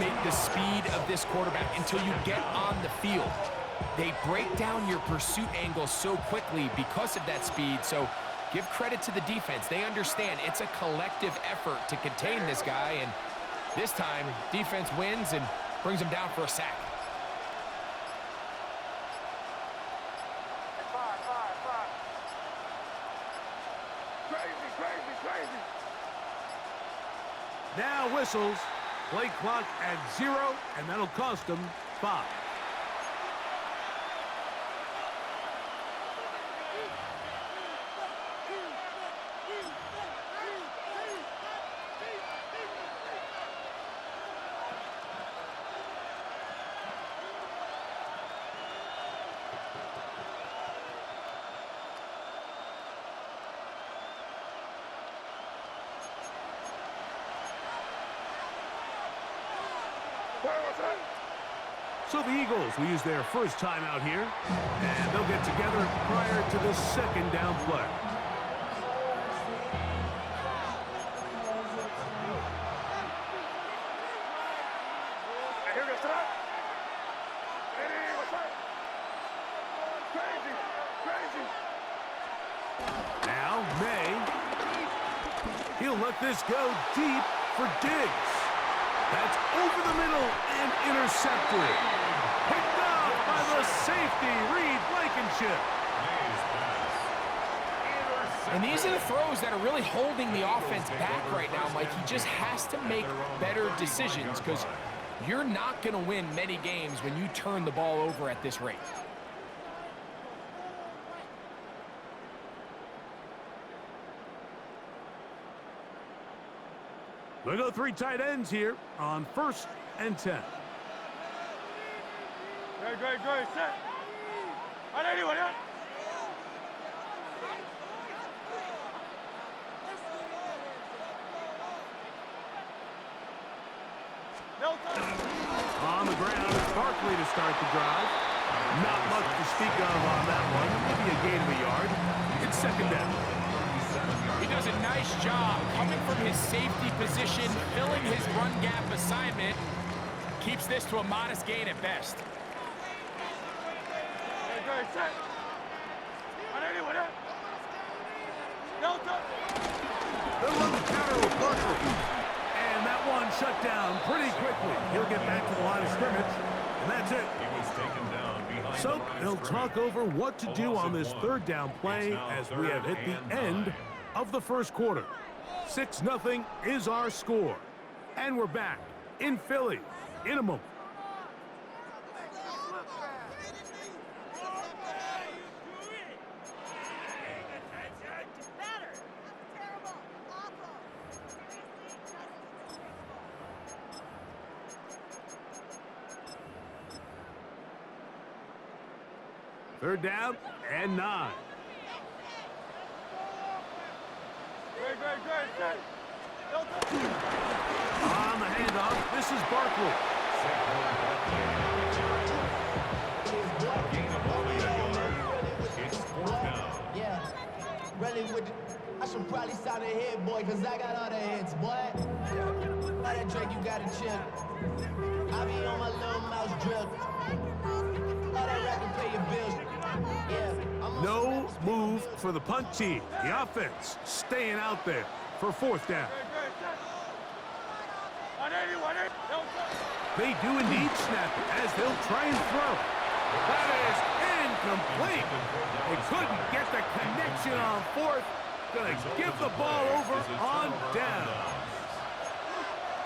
underestimate the speed of this quarterback until you get on the field. They break down your pursuit angle so quickly because of that speed, so give credit to the defense. They understand it's a collective effort to contain this guy, and this time, defense wins and brings him down for a sack. Crazy. Now whistles. Play clock at 0, and that'll cost them 5. So the Eagles will use their first time out here, and they'll get together prior to the second down play. Now May. He'll let this go deep for Diggs. That's over the middle and intercepted. Picked up by the safety, Reed Blankenship. And these are the throws that are really holding the offense back right now, Mike. He just has to make better decisions because you're not going to win many games when you turn the ball over at this rate. We'll go 3 tight ends here on 1st and 10. Great. Set. Anyone, yeah? On the ground, it's Barkley to start the drive. Not much to speak of on that one. Maybe a gain of a yard. It's 2nd down. He does a nice job coming from his safety position, filling his run gap assignment. Keeps this to a modest gain at best. Set. Anyone, yeah? They'll run the counter with Barkley. And that one shut down pretty quickly. He'll get back to the line of scrimmage, and that's it. He was taken down behind. So they'll talk over what to do on this 3rd down play as we have hit the end of the 1st quarter. 6-0 is our score. And we're back in Philly in a moment. Third down and 9. Set. On the handoff, this is Barkley. It's 4th down. Yeah, really I should probably sign a hit, boy, because I got all the hits, boy. All that Drake, you got to chill. I be on my little mouse drip. All that rap to pay your bills. Yeah, No move for the punt team. The offense staying out there for 4th down. They do indeed snap it as they'll try and throw. That is incomplete. They couldn't get the connection on 4th. Gonna give the ball over on down.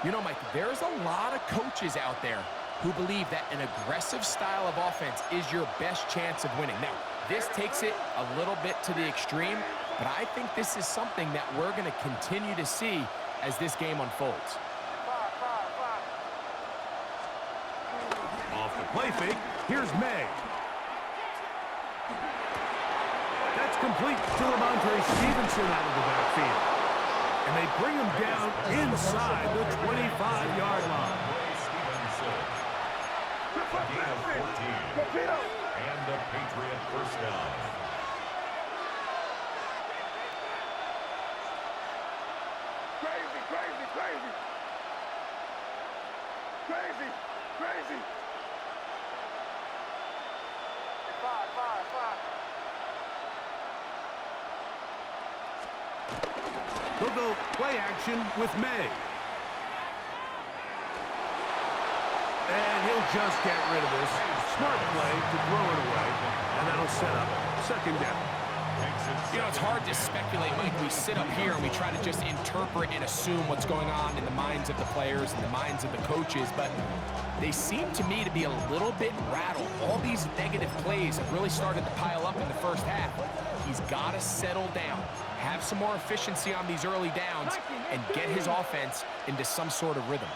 You know, Mike, there's a lot of coaches out there who believe that an aggressive style of offense is your best chance of winning. Now, this takes it a little bit to the extreme, but I think this is something that we're going to continue to see as this game unfolds. Off the play fake, here's May. That's complete to Ramondre Stevenson out of the backfield. And they bring him down inside the 25-yard line. Gain of 14. And the Patriot 1st down. Crazy. Crazy. Crazy. Five. They'll go play action with May. And he'll just get rid of this. Smart play to throw it away. And that'll set up second down. You know, it's hard to speculate, Mike. We sit up here and we try to just interpret and assume what's going on in the minds of the players and the minds of the coaches, but they seem to me to be a little bit rattled. All these negative plays have really started to pile up in the first half. He's got to settle down, have some more efficiency on these early downs, and get his offense into some sort of rhythm.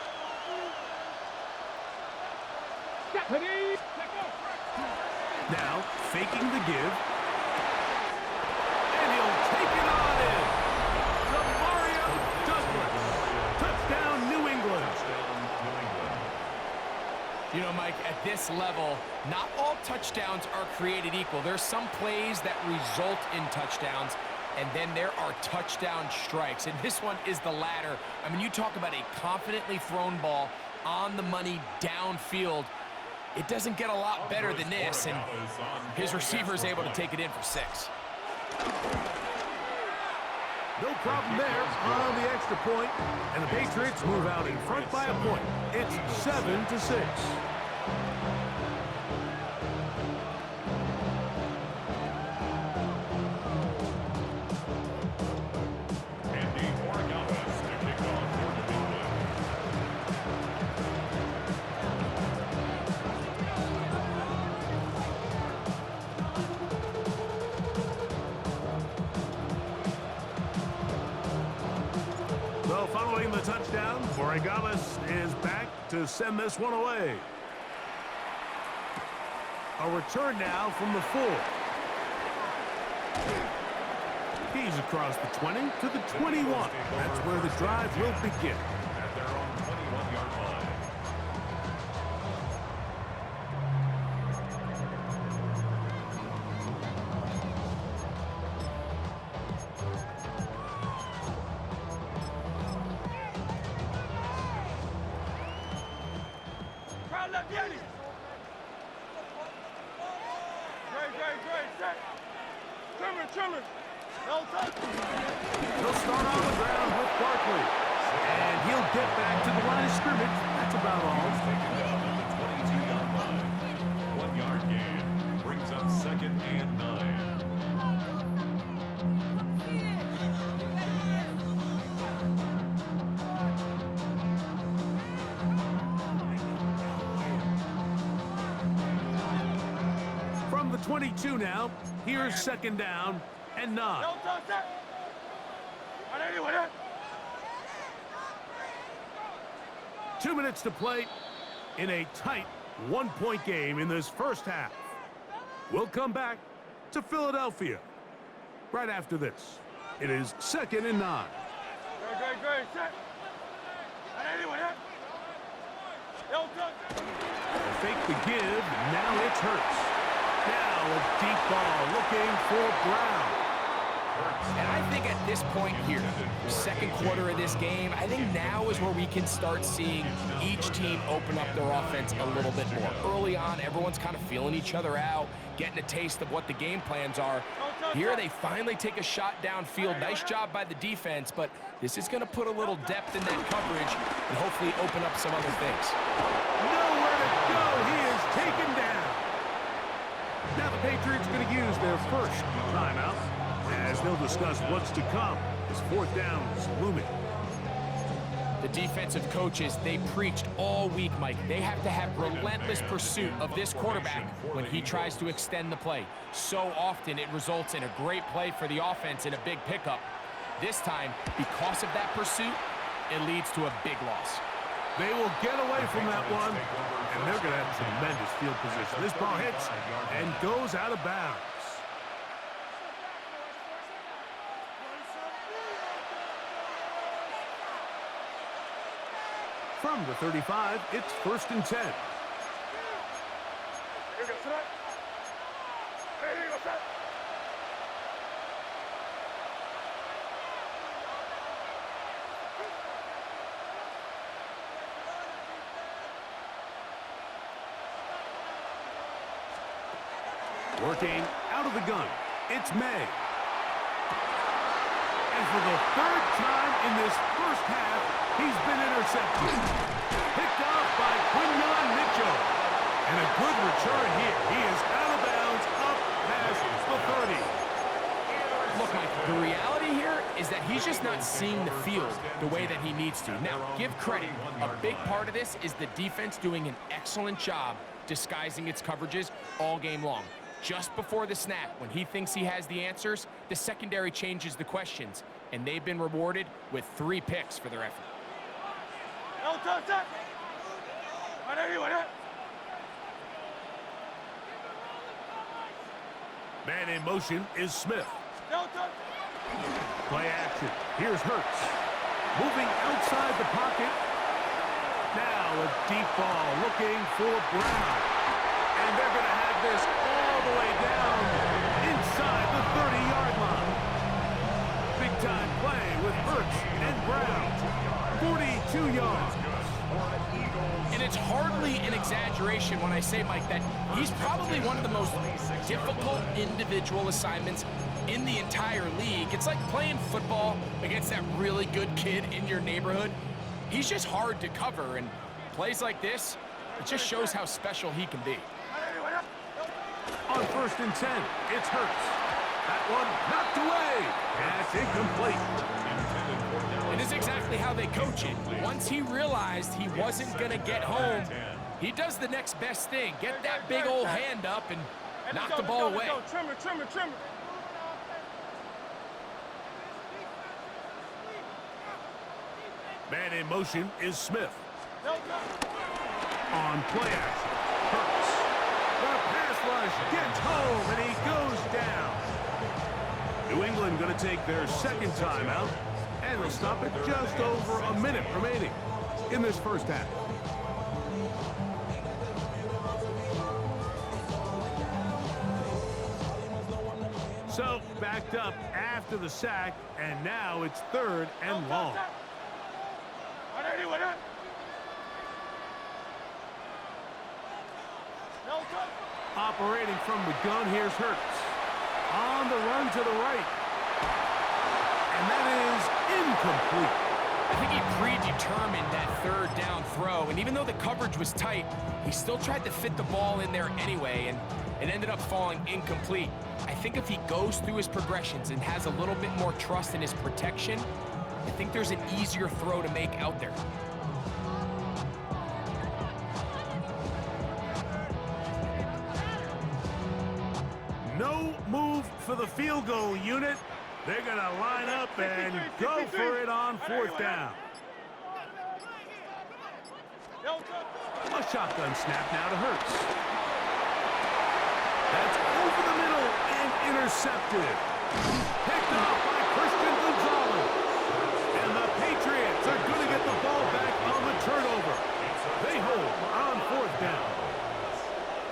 Now, faking the give. And he'll take it on in. To Mario Douglas. Touchdown, New England. You know, Mike, at this level, not all touchdowns are created equal. There's some plays that result in touchdowns, and then there are touchdown strikes. And this one is the latter. I mean, you talk about a confidently thrown ball on the money downfield. It doesn't get a lot better than this, and his receiver is able to take it in for 6. No problem there on the extra point, and the Patriots move out in front by a point. It's 7-6. So following the touchdown, Borregales is back to send this one away. A return now from the 4. He's across the 20 to the 21. That's where the drive will begin. At their own 21-yard line. Crowd left, Yanni. Great. Set. Trimmer. No touch. He'll start on the ground with Barkley. And he'll get back to the line of scrimmage. That's about all. Taken down at the 22-yard line. 1-yard gain brings up 2nd and 9. From the 22 now, here's 2nd down and 9. No touch. Set. With it. 2 minutes to play in a tight 1-point game in this first half. We'll come back to Philadelphia right after this. It is 2nd and 9. Great. Set. With it. No touch. Fake the give. Now it's Hurts. Now a deep ball looking for Brown. And I think at this point here, second quarter of this game, I think now is where we can start seeing each team open up their offense a little bit more. Early on, everyone's kind of feeling each other out, getting a taste of what the game plans are. Here they finally take a shot downfield. Nice job by the defense, but this is going to put a little depth in that coverage and hopefully open up some other things. Nowhere to go. He is taken down. Now the Patriots going to use their first timeout as they'll discuss what's to come as 4th down is looming. The defensive coaches, they preached all week, Mike. They have to have relentless pursuit of this quarterback when he tries to extend the play. So often it results in a great play for the offense and a big pickup. This time, because of that pursuit, it leads to a big loss. They will get away from that one, and they're going to have tremendous field position. This ball hits and goes out of bounds. From the 35, it's 1st and 10. Working out of the gun, it's May. And for the third time in this first half, he's been intercepted. Picked off by Quinyon Mitchell. And a good return here. He is out of bounds, up past the 30. Look, Mike, the reality here is that he's just not seeing the field the way that he needs to. Now, give credit. A big part of this is the defense doing an excellent job disguising its coverages all game long. Just before the snap, when he thinks he has the answers, the secondary changes the questions, and they've been rewarded with 3 picks for their effort. Man in motion is Smith. Play action. Here's Hurts. Moving outside the pocket. Now a deep ball looking for Brown. And they're going to have this all the way down inside the 30-yard line. Big-time play with Hurts and Brown. 42 yards. And it's hardly an exaggeration when I say, Mike, that he's probably one of the most difficult individual assignments in the entire league. It's like playing football against that really good kid in your neighborhood. He's just hard to cover, and plays like this, it just shows how special he can be. On 1st and 10, it's Hurts. That one knocked away. That's incomplete. It is exactly how they coach it. Once he realized he wasn't going to get home, he does the next best thing. Get that big old hand up and knock the ball away. Trimmer. Man in motion is Smith. On play action, Hurts. The pass rush gets home, and he goes down. New England going to take their second timeout, and they'll stop it just over a minute remaining in this first half. So, backed up after the sack, and now it's 3rd and long. Operating from the gun, here's Hurts. On the run to the right. And that is incomplete. I think he predetermined that 3rd down throw, and even though the coverage was tight, he still tried to fit the ball in there anyway, and it ended up falling incomplete. I think if he goes through his progressions and has a little bit more trust in his protection, I think there's an easier throw to make out there. No move for the field goal unit. They're going to line up and go for it on 4th down. A shotgun snap now to Hurts. That's over the middle and intercepted. Picked off by Christian Gonzalez. And the Patriots are going to get the ball back on the turnover. They hold on 4th down.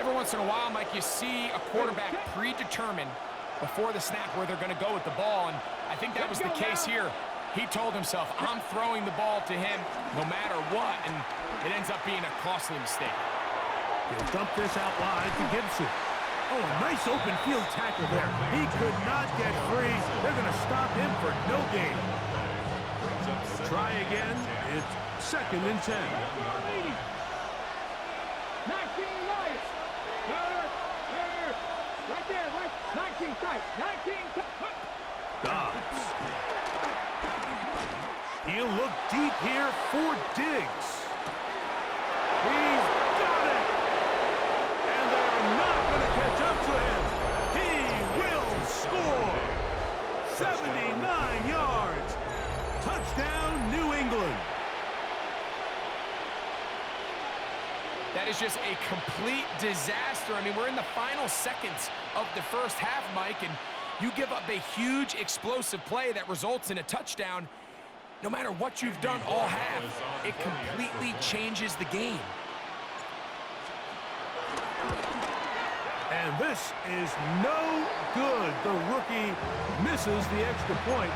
Every once in a while, Mike, you see a quarterback predetermine before the snap where they're going to go with the ball, and I think that was the case here. He told himself, I'm throwing the ball to him no matter what, and it ends up being a costly mistake. He'll dump this out wide to Gibson. Oh, a nice open field tackle there. He could not get free. They're going to stop him for no gain. Try again. It's 2nd and 10. 19 Lions. Right there, right. 19 tight. 19 tight. Dobbs. He'll look deep here for Diggs. He's got it. And they're not going to catch up to him. He will score. 79 yards. Touchdown, New England. That is just a complete disaster. I mean, we're in the final seconds of the first half, Mike, and you give up a huge explosive play that results in a touchdown. No matter what you've done all half, it completely changes the game. And this is no good. The rookie misses the extra point.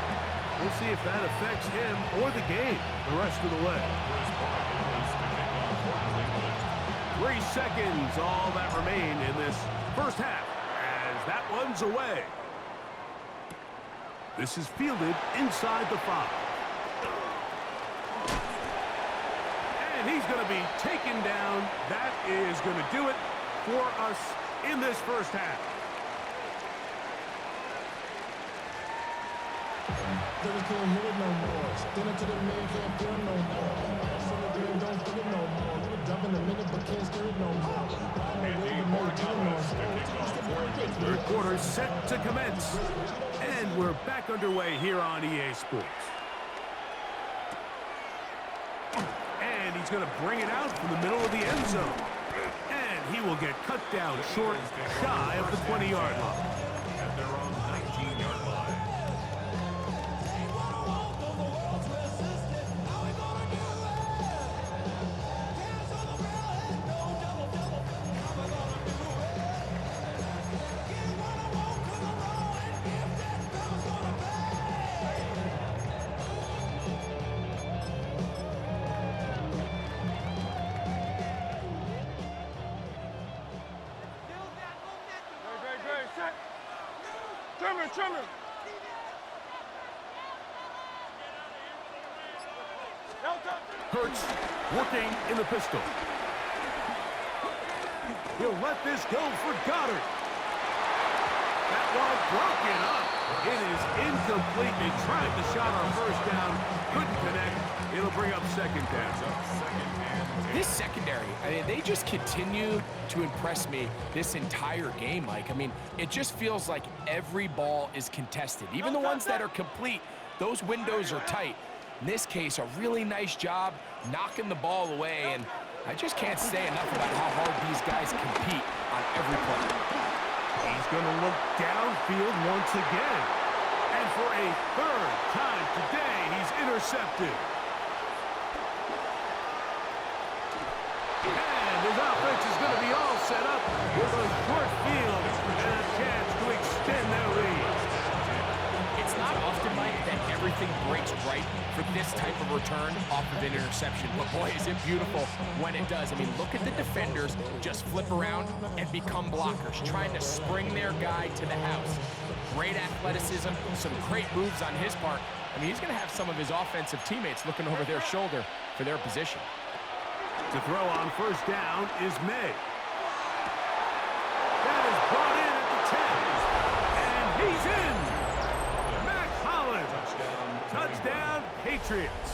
We'll see if that affects him or the game the rest of the way. 3 seconds, all that remain in this first half. that one's away. This is fielded inside the 5. And he's going to be taken down. That is going to do it for us in this first half. Then we can't hit it no more. Spin it to the man, can't feel no more. Send it there, don't feel it no more. Do a dump in a minute, but can't steer it no more. Riding away to make it no more. Third quarter set to commence. And we're back underway here on EA Sports. And he's going to bring it out from the middle of the end zone. And he will get cut down short, shy of the 20-yard line. At their own 19-yard line. Trimmer. Hurts working in the pistol. He'll let this go for Goddard. That ball broken up. It is incomplete. They tried the shot on first down. Couldn't connect. It'll bring up second down. This secondary, I mean, they just continue to impress me this entire game, Mike. I mean, it just feels like every ball is contested. Even the ones that are complete, those windows are tight. In this case, a really nice job knocking the ball away, and I just can't say enough about how hard these guys compete on every play. He's going to look downfield once again. And for a third time today, he's intercepted. And his offense is going to be all set up with a short field and a chance to extend their lead. It's not often, Mike, that everything breaks right for this type of return off of an interception. But boy, is it beautiful when it does. I mean, look at the defenders just flip around and become blockers, trying to spring their guy to the house. Great athleticism, some great moves on his part. I mean, he's going to have some of his offensive teammates looking over their shoulder for their position. To throw on first down is May. That is brought in at the 10. And he's in. Mac Hollins. Touchdown, Patriots.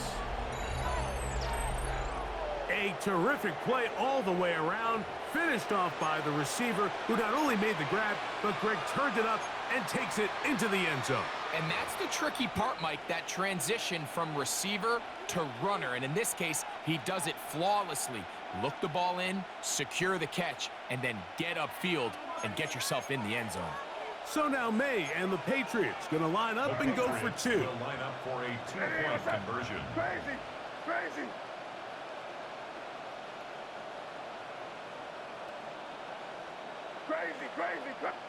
A terrific play all the way around. Finished off by the receiver, who not only made the grab, but Greg turned it up and takes it into the end zone. And that's the tricky part, Mike, that transition from receiver to runner. And in this case, he does it flawlessly. Look the ball in, secure the catch, and then get upfield and get yourself in the end zone. So now May and the Patriots going to line up and go for two. Will line up for a two-point conversion. Crazy.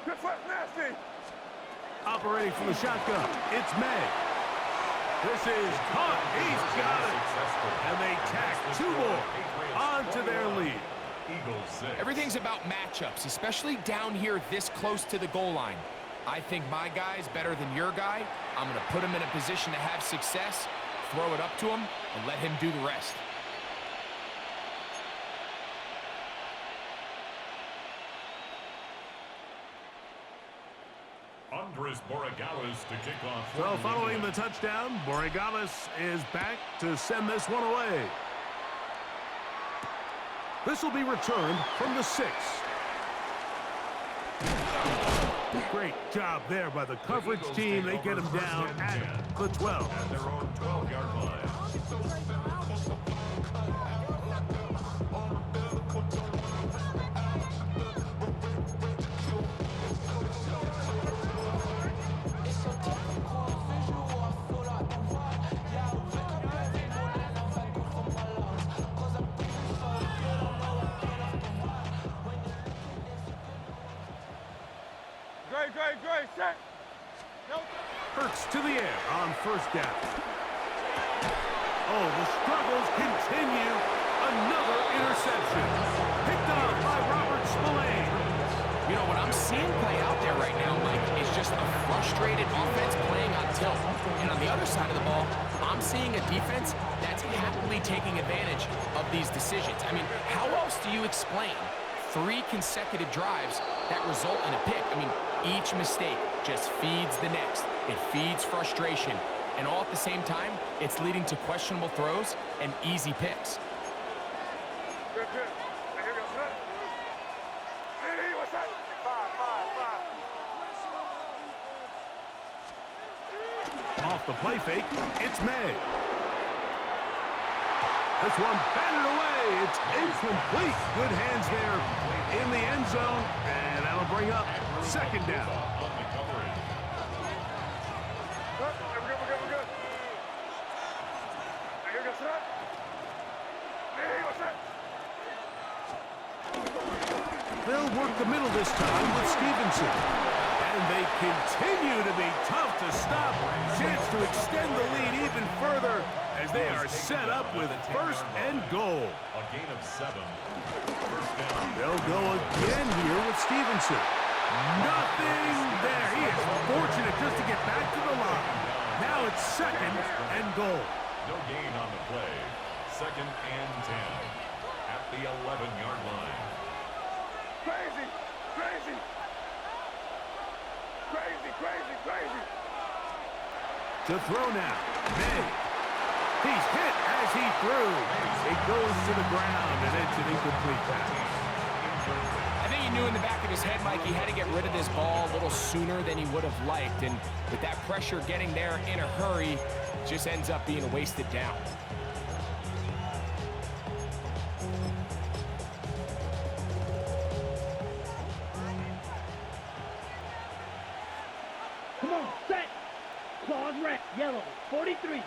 Good foot, nasty. Operating from the shotgun, it's May. This is caught. He's got it. And they tack two more onto their lead. Eagles 6. Everything's about matchups, especially down here this close to the goal line. I think my guy's better than your guy. I'm going to put him in a position to have success, throw it up to him, and let him do the rest. Andres Borregales to kick off. Well, following the touchdown, Borregales is back to send this one away. This will be returned from the 6. Great job there by the coverage team. They get him down at the 12. At their own 12-yard line. Great, set. Hurts to the air on first down. Oh, the struggles continue. Another interception. Picked up by Robert Spillane. You know, what I'm seeing play out there right frustrated offense playing on tilt. And on the other side of the ball, I'm seeing a defense that's happily taking advantage of these decisions. I mean, how else do you explain 3 consecutive drives that result in a pick? I mean, each mistake just feeds the next. It feeds frustration. And all at the same time, it's leading to questionable throws and easy picks. Off the play fake, it's May. This one batted away. It's incomplete. Good hands there in the end zone, and that'll bring up second down. They'll work the middle this time with Stevenson. And they continue to be tough to stop. Chance to extend the lead even further as they are set up with first and goal. A gain of 7. First down. They'll go again here with Stevenson. Nothing there. He is fortunate just to get back to the line. Now it's second and goal. No gain on the play. Second and 10 at the 11-yard line. Crazy, crazy. Crazy, crazy, crazy. To throw now. May. He's hit as he threw. It goes to the ground, and it's an incomplete pass. I think he knew in the back of his head, Mike, he had to get rid of this ball a little sooner than he would have liked. And with that pressure getting there in a hurry, it just ends up being a wasted down. Come on, set. Claws red, yellow, 43.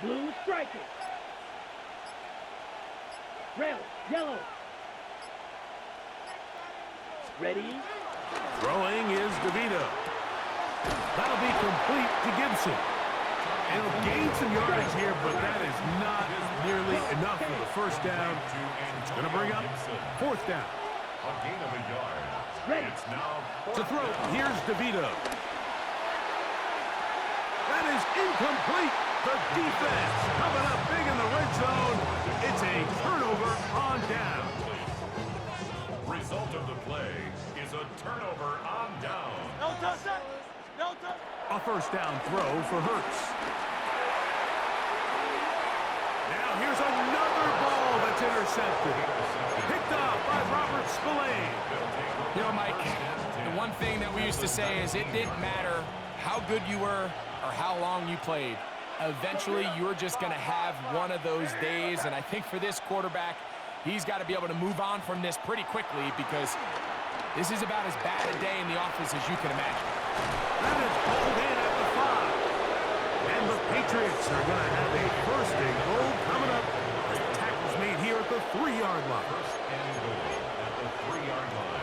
Blue striker. Red, yellow. Ready? Throwing is DeVito. That'll be complete to Gibson. And he'll gain some yardage here, but that is not nearly enough for the first down. It's going to bring up fourth down. A gain of a yard. Ready. It's now To throw, here's DeVito. That is incomplete. The defense coming up big in the red zone. It's a turnover on down. result of the play is a turnover on down. No touchdown. No touchdown. A first down throw for Hurts. Now here's another ball that's intercepted. Picked off by Robert Spillane. You know, Mike, the one thing that we used to say is it didn't matter how good you were or how long you played. Eventually, you're just going to have one of those days, and I think for this quarterback, he's got to be able to move on from this pretty quickly because this is about as bad a day in the office as you can imagine. That is pulled in at the 5. And the Patriots are going to have a first and goal coming up as the tackle's made here at the 3-yard line. First and goal at the 3-yard line.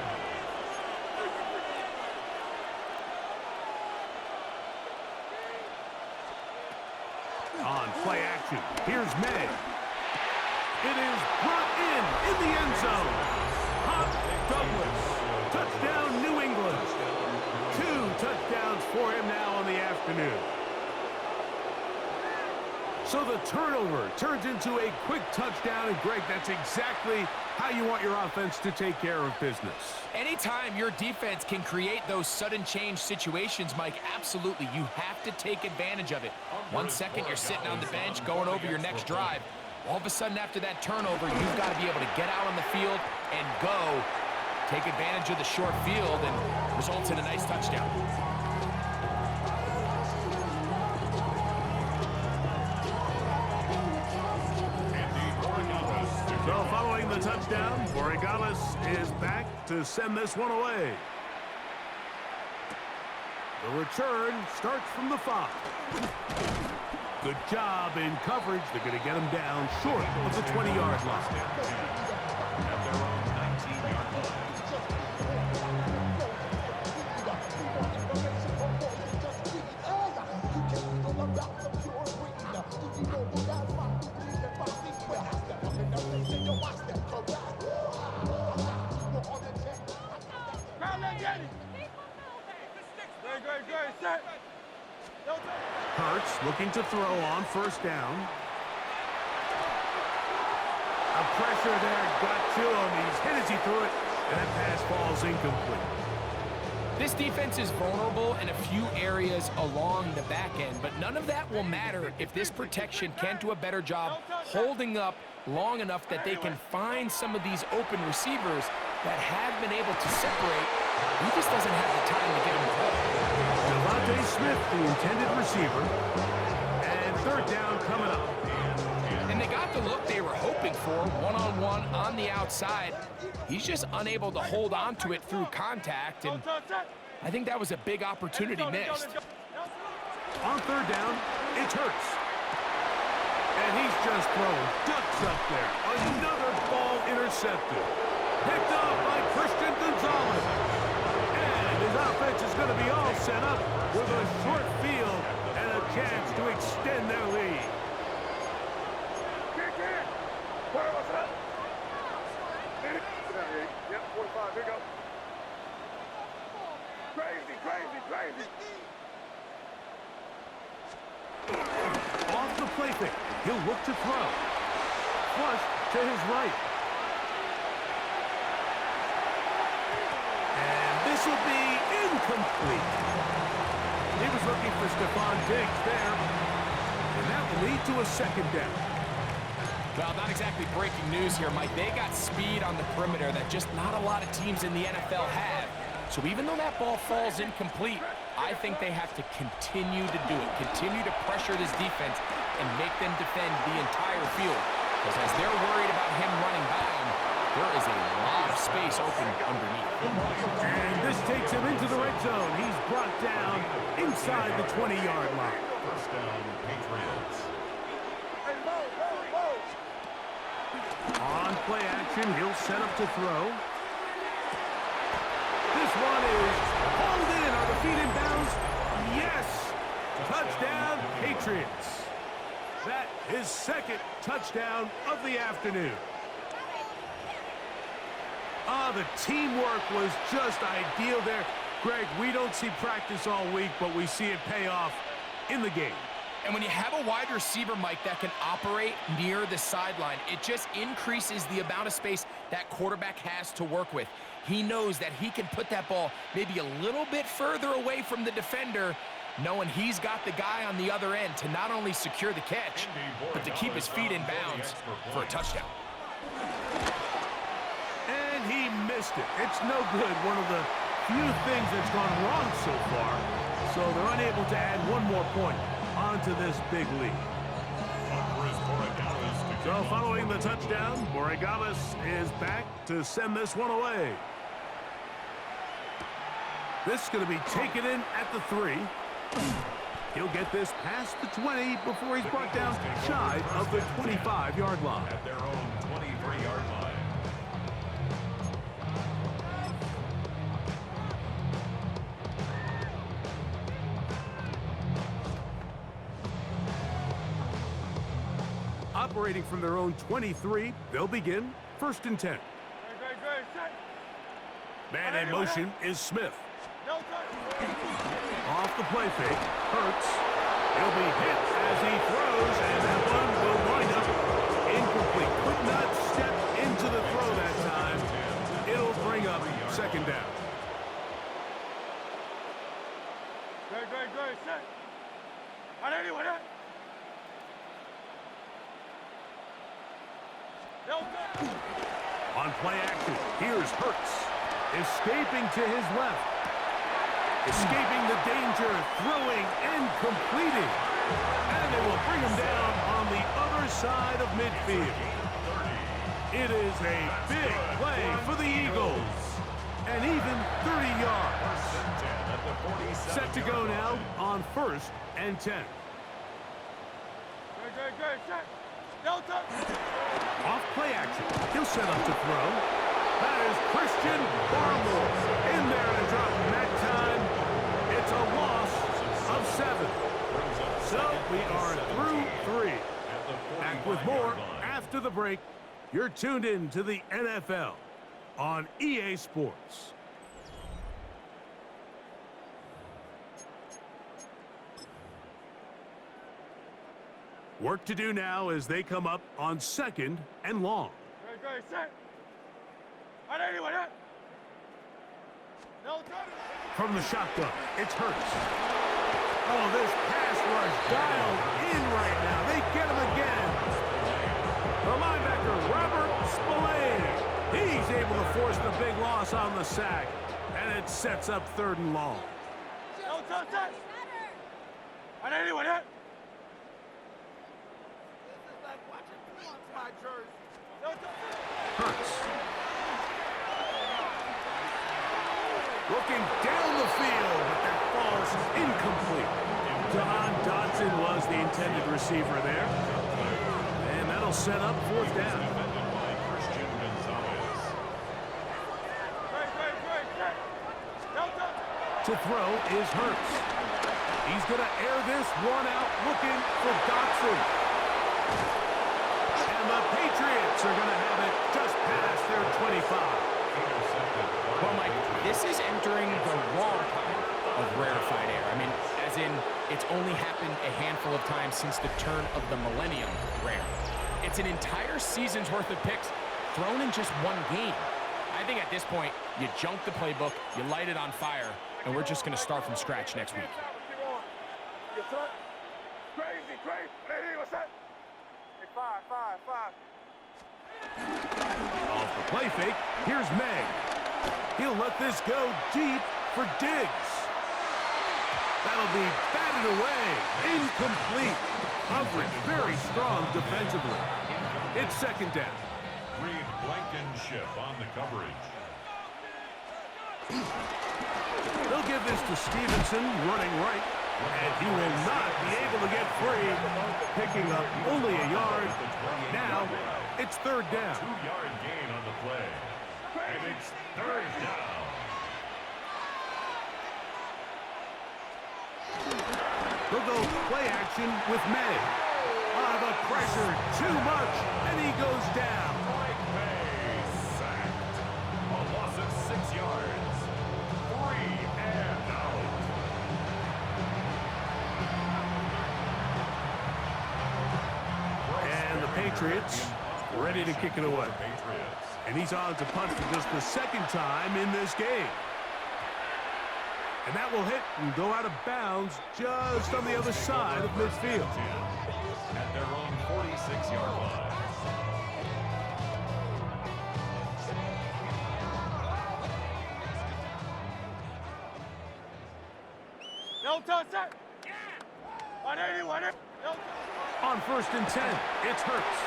On play action, here's May. It is brought in the end zone. Hop Douglas. Touchdown, New England. 2 touchdowns for him now on the afternoon. So the turnover turns into a quick touchdown, and Greg, that's exactly how you want your offense to take care of business. Anytime your defense can create those sudden change situations, Mike, absolutely, you have to take advantage of it. 1 second, you're sitting on the bench, going over your next drive. All of a sudden, after that turnover, you've got to be able to get out on the field and go. Take advantage of the short field, and results in a nice touchdown. So following the touchdown, Borregales is back to send this one away. The return starts from the 5. Good job in coverage. They're going to get him down short of the 20-yard line. At their own 19-yard line. Hurts looking to throw on first down. A pressure there got to him. He's hit as he threw it, and that pass falls incomplete. This defense is vulnerable in a few areas along the back end, but none of that will matter if this protection can't do a better job holding up long enough that they can find some of these open receivers that have been able to separate. He just doesn't have the time to get them the ball. Devontae Smith, the intended receiver, and third down coming up. And they got the look they were hoping for, one-on-one on the outside. He's just unable to hold on to it through contact, and I think that was a big opportunity missed. On third down, it's Hurts. And he's just throwing ducks up there. Another ball intercepted. Picked up by Christian Gonzalez. And his offense is going to be all set up with a short field and a chance to extend their lead. Yep, 45, here you go. Crazy, crazy, crazy. Off the play fake. He'll look to throw. Flush to his right. And this will be incomplete. He was looking for Stephon Diggs there. And that will lead to a second down. Well, not exactly breaking news here, Mike. They got speed on the perimeter that just not a lot of teams in the NFL have. So even though that ball falls incomplete, I think they have to continue to do it, continue to pressure this defense and make them defend the entire field. Because as they're worried about him running by them, there is a lot of space open underneath. And this takes him into the red zone. He's brought down inside the 20-yard line. First down, Patriots. On play action, he'll set up to throw. This one is hauled in. Are the feet in bounds? Yes! Touchdown, Patriots. That is second touchdown of the afternoon. The teamwork was just ideal there. Greg, we don't see practice all week, but we see it pay off in the game. And when you have a wide receiver, Mike, that can operate near the sideline, it just increases the amount of space that quarterback has to work with. He knows that he can put that ball maybe a little bit further away from the defender, knowing he's got the guy on the other end to not only secure the catch, but to keep his feet in bounds for a touchdown. And he missed it. It's no good. One of the few things that's gone wrong so far. So they're unable to add one more point onto this big lead. So following the touchdown, Borregales is back to send this one away. This is going to be taken in at the 3. He'll get this past the 20 before he's brought down shy of the 25-yard line. At their own 23-yard line. Operating from their own 23, they'll begin first and 10. Man in motion is Smith. Off the play fake, Hurts. He'll be hit as he throws, and that one will wind up incomplete. Could not step into the throw that time. It'll bring up second down. On play action, here's Hurts. Escaping to his left. Escaping the danger, throwing and completing. And they will bring him down on the other side of midfield. It is a big play for the Eagles. And even 30 yards. Set to go now on first and 10. Off play action. He'll set up to throw. That is Christian Barmore in there and dropping that time. It's a loss of 7. So we are through 3. Back with more after the break. You're tuned in to the NFL on EA Sports. Work to do now as they come up on 2nd and long. Ready, set. On anyone, yeah? No time. From the shotgun, it's Hurts. Oh, this pass rush dialed in right now. They get him again. The linebacker, Robert Spillane. He's able to force the big loss on the sack. And it sets up 3rd and long. No time, set. On anyone, yeah? Hurts. Looking down the field, but that falls incomplete. Jahan Dotson was the intended receiver there. And that'll set up 4th down. Defended by Christian Gonzalez. No time. To throw is Hurts. He's going to air this one out, looking for Dotson. And the Patriots are going to have it just past their 25. Well, Mike, this is entering the wrong kind of rarefied air. I mean, as in, it's only happened a handful of times since the turn of the millennium rare. It's an entire season's worth of picks thrown in just one game. I think at this point, you junk the playbook, you light it on fire, and we're just going to start from scratch next week. You throw. Crazy. Ready, what's that? Hey, five. Off the play fake, here's May. He'll let this go deep for Diggs. That'll be batted away. Incomplete. Coverage very strong defensively. It's 2nd down. Reed Blankenship on the coverage. They'll give this to Stevenson, running right. And he will not be able to get free. Picking up only a yard. Now, it's 3rd down. 2-yard gain on the play. And it's 3rd down. They'll go play action with May. The pressure, too much, and he goes down. Mike May sacked. A loss of 6 yards. 3 and out. And the Patriots ready to kick it away. Patriots. And he's on to punt for just the 2nd time in this game. And that will hit and go out of bounds just on the other side of midfield. At their own 46-yard line. No time, set. On anyone, yeah? No time. On 1st and 10, it's Hurts.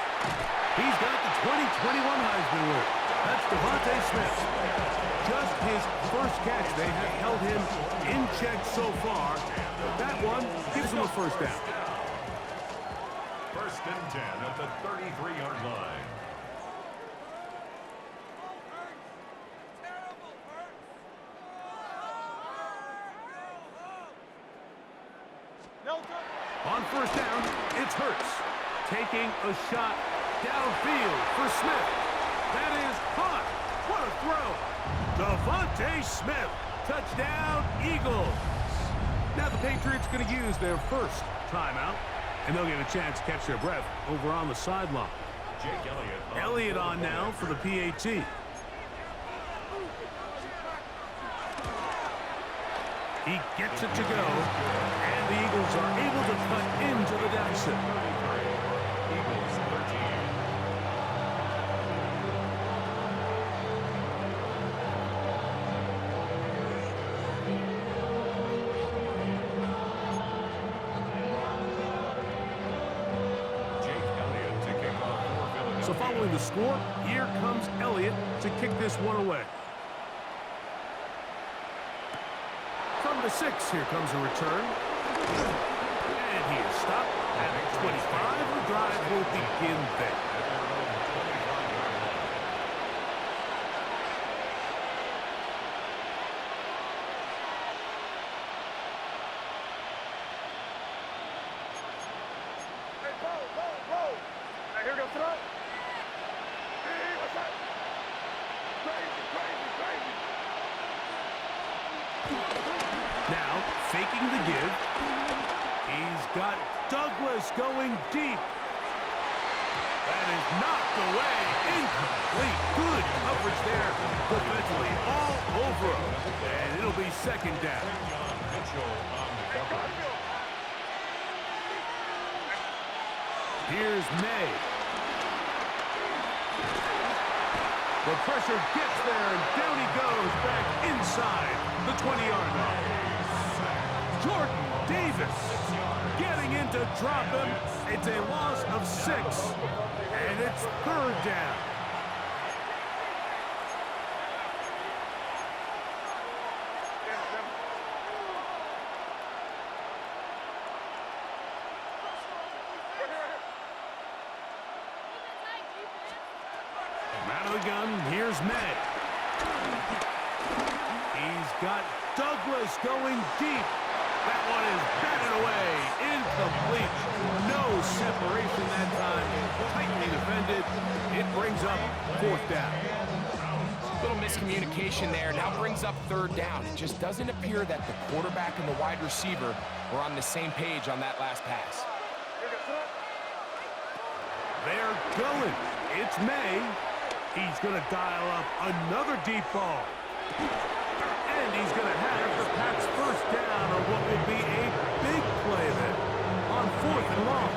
He's got the 2021 Heisman winner. That's Devontae Smith. Just his first catch. They have held him in check so far. But that one gives him a 1st down. 1st and 10 at the 33-yard line. No time. On 1st down, it's Hurts. Taking a shot downfield for Smith. That is caught. What a throw. Devontae Smith. Touchdown, Eagles. Now the Patriots going to use their 1st timeout, and they'll get a chance to catch their breath over on the sideline. Jake Elliott. Elliott on now for the PAT. He gets it to go, and the Eagles are able to cut into the deficit. Eagles 13. So following the score, here comes Elliott to kick this one away. From the 6, here comes a return. And he is stopped at 25. The drive will begin there. Roll. Now here goes throw. Hey, what's that? Crazy. Now, faking the give. He's got Douglas going deep. That is knocked away. Incomplete. Good coverage there defensively. All over him. And it'll be second down. Mitchell on the coverage. Here's May. The pressure gets there, and down he goes back inside the 20-yard line. Jordan Davis getting in to drop him. It's a loss of 6, and it's third down. Out of the gun, here's May. He's got Douglas going deep. That one is batted away. Incomplete. No separation that time. Tightly defended. It brings up fourth down. Little miscommunication there. Now brings up third down. It just doesn't appear that the quarterback and the wide receiver were on the same page on that last pass. They're going. It's May. He's going to dial up another deep ball. And he's going to have the Pats first down on what will be a big play there on fourth and long.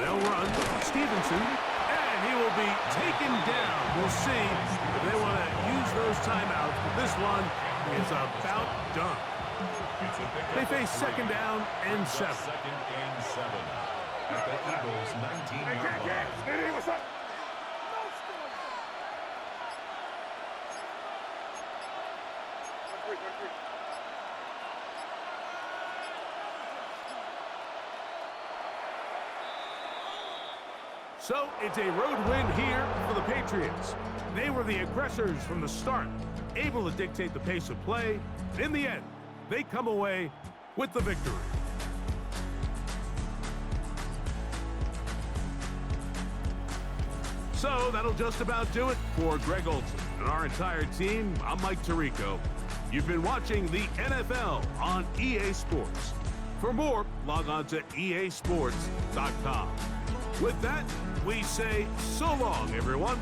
They'll run Stevenson, and he will be taken down. We'll see if they want to use those timeouts, but this one is about done. They face second down and 7. Second and 7 at the Eagles' 19-yard line. What's up? So it's a road win here for the Patriots. They were the aggressors from the start, able to dictate the pace of play. In the end, they come away with the victory. So that'll just about do it for Greg Olsen and our entire team. I'm Mike Tirico. You've been watching the NFL on EA Sports. For more, log on to easports.com. With that, we say so long, everyone.